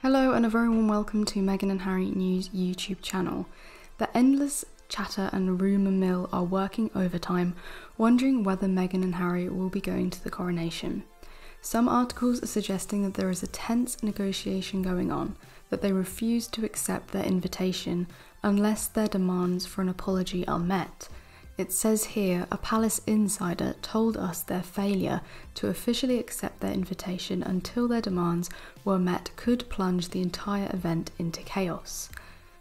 Hello and a very warm welcome to Meghan and Harry News YouTube channel. The endless chatter and rumour mill are working overtime, wondering whether Meghan and Harry will be going to the coronation. Some articles are suggesting that there is a tense negotiation going on, that they refuse to accept their invitation unless their demands for an apology are met. It says here, a palace insider told us their failure to officially accept their invitation until their demands were met could plunge the entire event into chaos.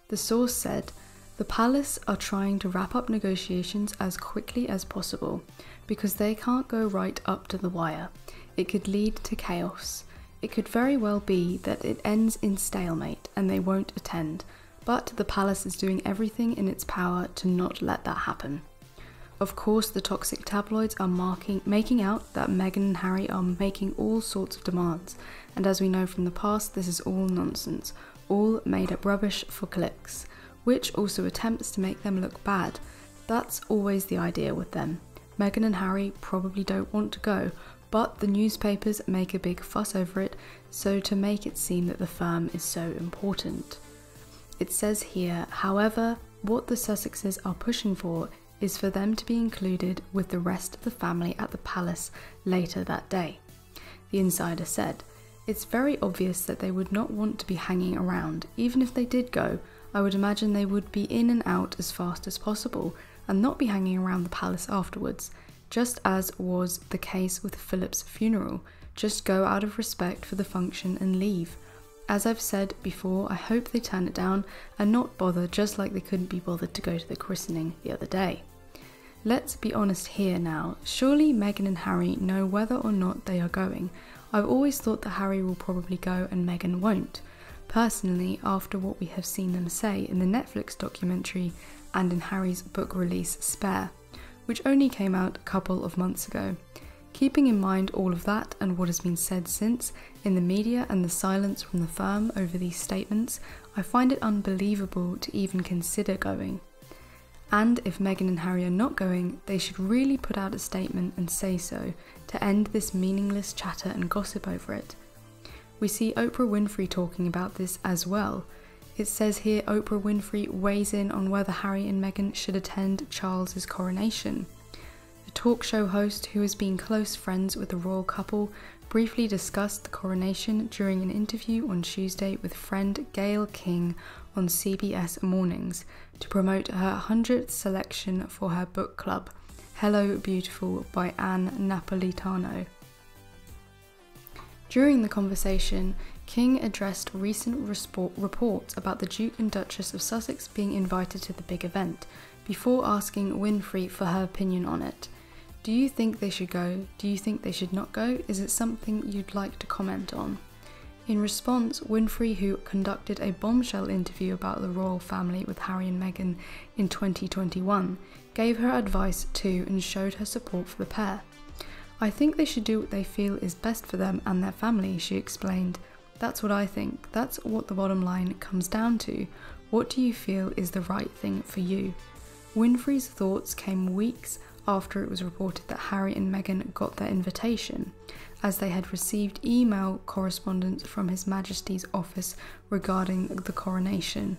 The source said, the palace are trying to wrap up negotiations as quickly as possible because they can't go right up to the wire. It could lead to chaos. It could very well be that it ends in stalemate and they won't attend, but the palace is doing everything in its power to not let that happen. Of course, the toxic tabloids are making out that Meghan and Harry are making all sorts of demands, and as we know from the past, this is all nonsense, all made up rubbish for clicks, which also attempts to make them look bad. That's always the idea with them. Meghan and Harry probably don't want to go, but the newspapers make a big fuss over it, so to make it seem that the firm is so important. It says here, however, what the Sussexes are pushing for is for them to be included with the rest of the family at the palace later that day. The insider said, it's very obvious that they would not want to be hanging around. Even if they did go, I would imagine they would be in and out as fast as possible and not be hanging around the palace afterwards, just as was the case with Philip's funeral. Just go out of respect for the function and leave. As I've said before, I hope they turn it down and not bother, just like they couldn't be bothered to go to the christening the other day. Let's be honest here now, surely Meghan and Harry know whether or not they are going. I've always thought that Harry will probably go and Meghan won't. Personally, after what we have seen them say in the Netflix documentary and in Harry's book release Spare, which only came out a couple of months ago. Keeping in mind all of that and what has been said since in the media and the silence from the firm over these statements, I find it unbelievable to even consider going. And if Meghan and Harry are not going, they should really put out a statement and say so to end this meaningless chatter and gossip over it. We see Oprah Winfrey talking about this as well. It says here Oprah Winfrey weighs in on whether Harry and Meghan should attend Charles's coronation. The talk show host, who has been close friends with the royal couple, briefly discussed the coronation during an interview on Tuesday with friend Gayle King on CBS Mornings to promote her 100th selection for her book club, Hello Beautiful by Anne Napolitano. During the conversation, King addressed recent reports about the Duke and Duchess of Sussex being invited to the big event, before asking Winfrey for her opinion on it. Do you think they should go? Do you think they should not go? Is it something you'd like to comment on? In response, Winfrey, who conducted a bombshell interview about the royal family with Harry and Meghan in 2021, gave her advice to and showed her support for the pair. I think they should do what they feel is best for them and their family, she explained. That's what I think. That's what the bottom line comes down to. What do you feel is the right thing for you? Winfrey's thoughts came weeks after it was reported that Harry and Meghan got their invitation, as they had received email correspondence from His Majesty's office regarding the coronation.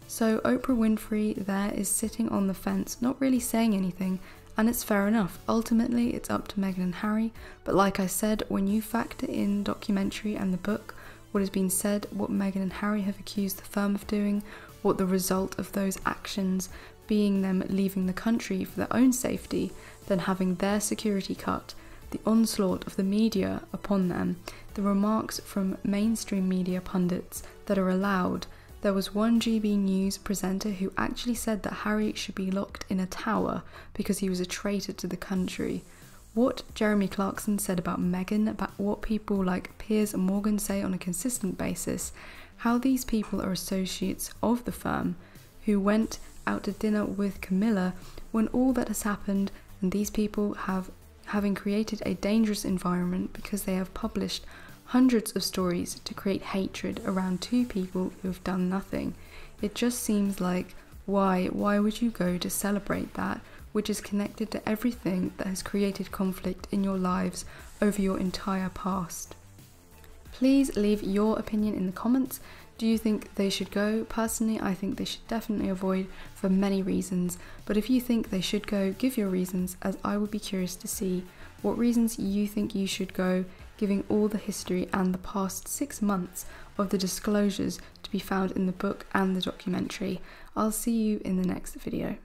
So Oprah Winfrey there is sitting on the fence, not really saying anything, and it's fair enough. Ultimately, it's up to Meghan and Harry, but like I said, when you factor in documentary and the book, what has been said, what Meghan and Harry have accused the firm of doing, what the result of those actions being them leaving the country for their own safety, then having their security cut, the onslaught of the media upon them, the remarks from mainstream media pundits that are allowed. There was one GB News presenter who actually said that Harry should be locked in a tower because he was a traitor to the country. What Jeremy Clarkson said about Meghan, about what people like Piers Morgan say on a consistent basis, how these people are associates of the firm, who went out to dinner with Camilla when all that has happened, and these people having created a dangerous environment because they have published hundreds of stories to create hatred around two people who have done nothing. It just seems like, why would you go to celebrate that, which is connected to everything that has created conflict in your lives over your entire past? Please leave your opinion in the comments. Do you think they should go? Personally, I think they should definitely avoid for many reasons, but if you think they should go, give your reasons, as I would be curious to see what reasons you think you should go, giving all the history and the past 6 months of the disclosures to be found in the book and the documentary. I'll see you in the next video.